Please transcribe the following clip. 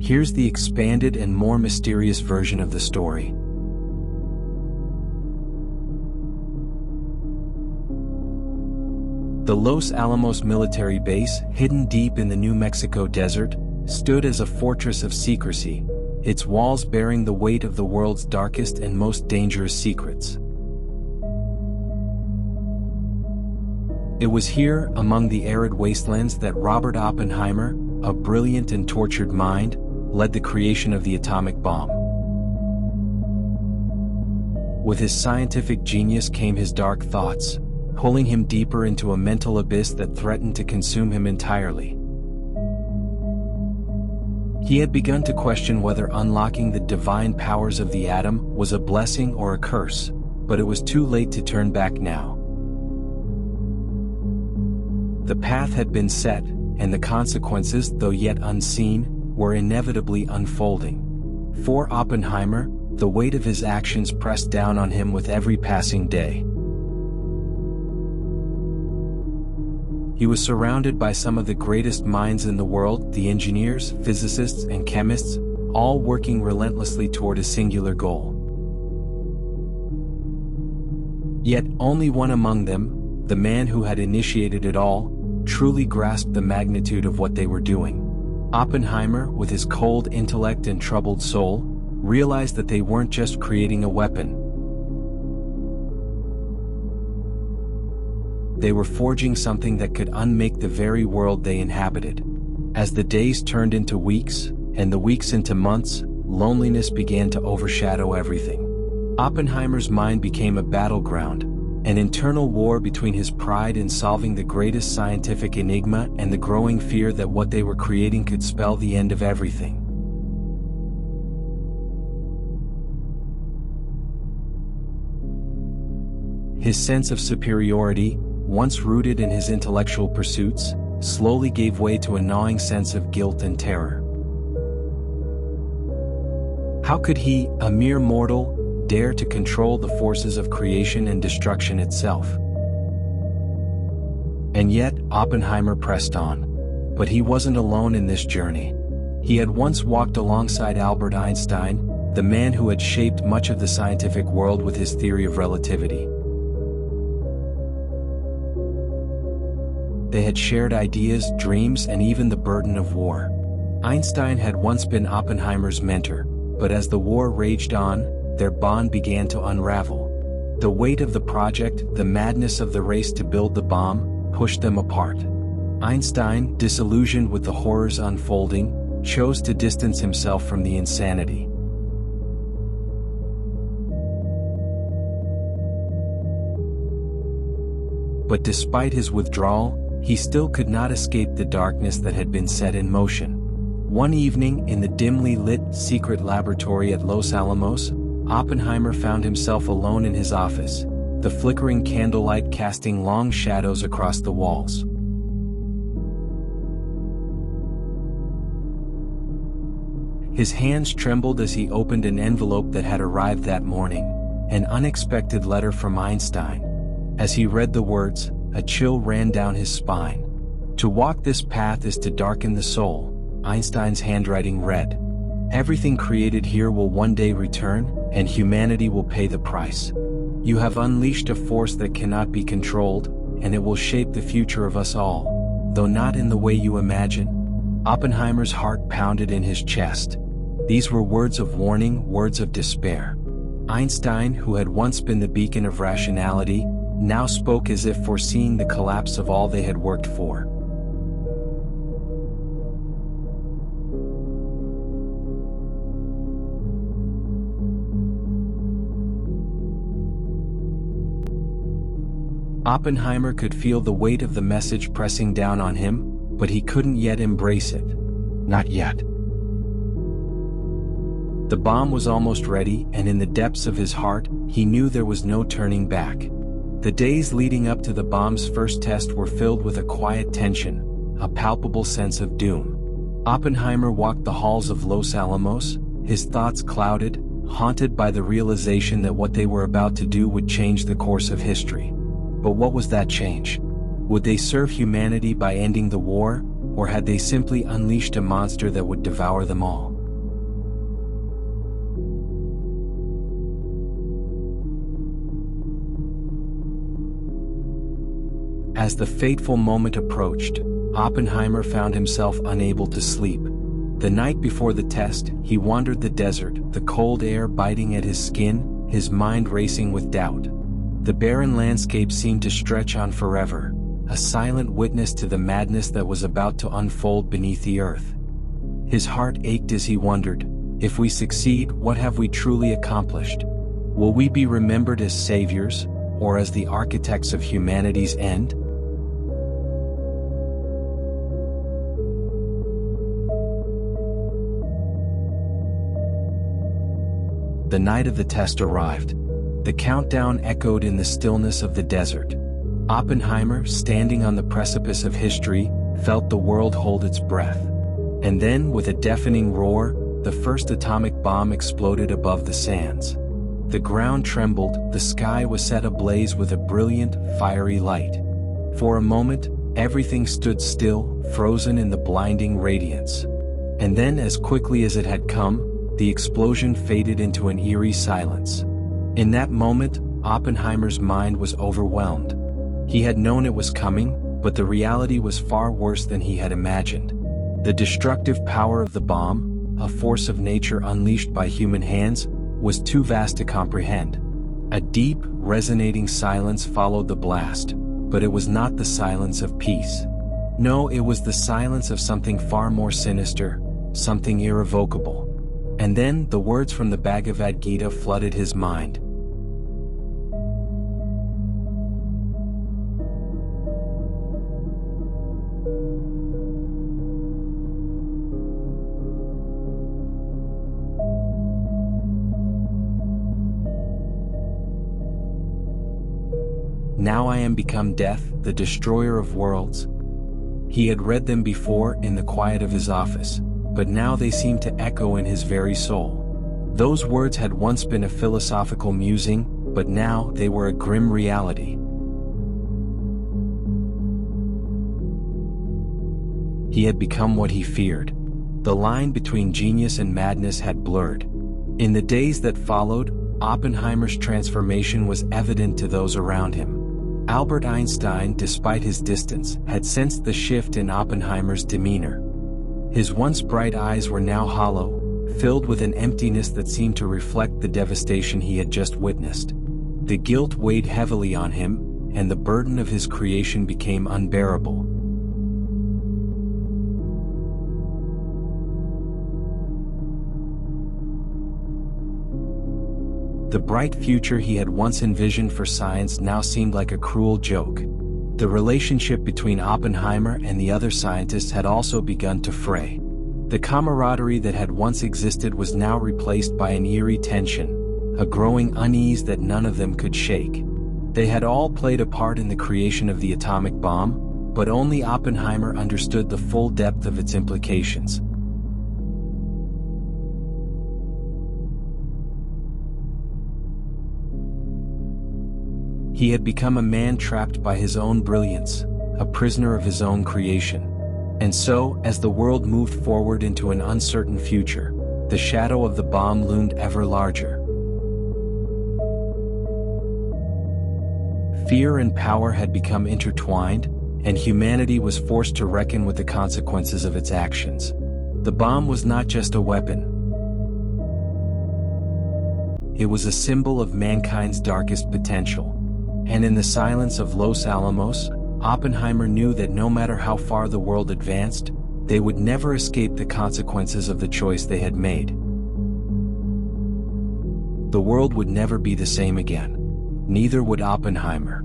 Here's the expanded and more mysterious version of the story. The Los Alamos military base, hidden deep in the New Mexico desert, stood as a fortress of secrecy, its walls bearing the weight of the world's darkest and most dangerous secrets. It was here, among the arid wastelands, that Robert Oppenheimer, a brilliant and tortured mind, led the creation of the atomic bomb. With his scientific genius came his dark thoughts, pulling him deeper into a mental abyss that threatened to consume him entirely. He had begun to question whether unlocking the divine powers of the atom was a blessing or a curse, but it was too late to turn back now. The path had been set, and the consequences, though yet unseen, were inevitably unfolding. For Oppenheimer, the weight of his actions pressed down on him with every passing day. He was surrounded by some of the greatest minds in the world, the engineers, physicists, and chemists, all working relentlessly toward a singular goal. Yet only one among them, the man who had initiated it all, truly grasped the magnitude of what they were doing. Oppenheimer, with his cold intellect and troubled soul, realized that they weren't just creating a weapon. They were forging something that could unmake the very world they inhabited. As the days turned into weeks, and the weeks into months, loneliness began to overshadow everything. Oppenheimer's mind became a battleground, an internal war between his pride in solving the greatest scientific enigma and the growing fear that what they were creating could spell the end of everything. His sense of superiority, once rooted in his intellectual pursuits, slowly gave way to a gnawing sense of guilt and terror. How could he, a mere mortal, dare to control the forces of creation and destruction itself? And yet, Oppenheimer pressed on. But he wasn't alone in this journey. He had once walked alongside Albert Einstein, the man who had shaped much of the scientific world with his theory of relativity. They had shared ideas, dreams, and even the burden of war. Einstein had once been Oppenheimer's mentor, but as the war raged on, their bond began to unravel. The weight of the project, the madness of the race to build the bomb, pushed them apart. Einstein, disillusioned with the horrors unfolding, chose to distance himself from the insanity. But despite his withdrawal, he still could not escape the darkness that had been set in motion. One evening, in the dimly lit, secret laboratory at Los Alamos, Oppenheimer found himself alone in his office, the flickering candlelight casting long shadows across the walls. His hands trembled as he opened an envelope that had arrived that morning, an unexpected letter from Einstein. As he read the words, a chill ran down his spine. "To walk this path is to darken the soul," Einstein's handwriting read. "Everything created here will one day return, and humanity will pay the price. You have unleashed a force that cannot be controlled, and it will shape the future of us all, though not in the way you imagine." Oppenheimer's heart pounded in his chest. These were words of warning, words of despair. Einstein, who had once been the beacon of rationality, now spoke as if foreseeing the collapse of all they had worked for. Oppenheimer could feel the weight of the message pressing down on him, but he couldn't yet embrace it. Not yet. The bomb was almost ready, and in the depths of his heart, he knew there was no turning back. The days leading up to the bomb's first test were filled with a quiet tension, a palpable sense of doom. Oppenheimer walked the halls of Los Alamos, his thoughts clouded, haunted by the realization that what they were about to do would change the course of history. But what was that change? Would they serve humanity by ending the war, or had they simply unleashed a monster that would devour them all? As the fateful moment approached, Oppenheimer found himself unable to sleep. The night before the test, he wandered the desert, the cold air biting at his skin, his mind racing with doubt. The barren landscape seemed to stretch on forever, a silent witness to the madness that was about to unfold beneath the earth. His heart ached as he wondered, if we succeed, what have we truly accomplished? Will we be remembered as saviors, or as the architects of humanity's end? The night of the test arrived. The countdown echoed in the stillness of the desert. Oppenheimer, standing on the precipice of history, felt the world hold its breath. And then, with a deafening roar, the first atomic bomb exploded above the sands. The ground trembled, the sky was set ablaze with a brilliant, fiery light. For a moment, everything stood still, frozen in the blinding radiance. And then, as quickly as it had come, the explosion faded into an eerie silence. In that moment, Oppenheimer's mind was overwhelmed. He had known it was coming, but the reality was far worse than he had imagined. The destructive power of the bomb, a force of nature unleashed by human hands, was too vast to comprehend. A deep, resonating silence followed the blast, but it was not the silence of peace. No, it was the silence of something far more sinister, something irrevocable. And then, the words from the Bhagavad Gita flooded his mind. Now I am become death, the destroyer of worlds. He had read them before in the quiet of his office, but now they seemed to echo in his very soul. Those words had once been a philosophical musing, but now they were a grim reality. He had become what he feared. The line between genius and madness had blurred. In the days that followed, Oppenheimer's transformation was evident to those around him. Albert Einstein, despite his distance, had sensed the shift in Oppenheimer's demeanor. His once bright eyes were now hollow, filled with an emptiness that seemed to reflect the devastation he had just witnessed. The guilt weighed heavily on him, and the burden of his creation became unbearable. The bright future he had once envisioned for science now seemed like a cruel joke. The relationship between Oppenheimer and the other scientists had also begun to fray. The camaraderie that had once existed was now replaced by an eerie tension, a growing unease that none of them could shake. They had all played a part in the creation of the atomic bomb, but only Oppenheimer understood the full depth of its implications. He had become a man trapped by his own brilliance, a prisoner of his own creation. And so, as the world moved forward into an uncertain future, the shadow of the bomb loomed ever larger. Fear and power had become intertwined, and humanity was forced to reckon with the consequences of its actions. The bomb was not just a weapon. It was a symbol of mankind's darkest potential. And in the silence of Los Alamos, Oppenheimer knew that no matter how far the world advanced, they would never escape the consequences of the choice they had made. The world would never be the same again. Neither would Oppenheimer.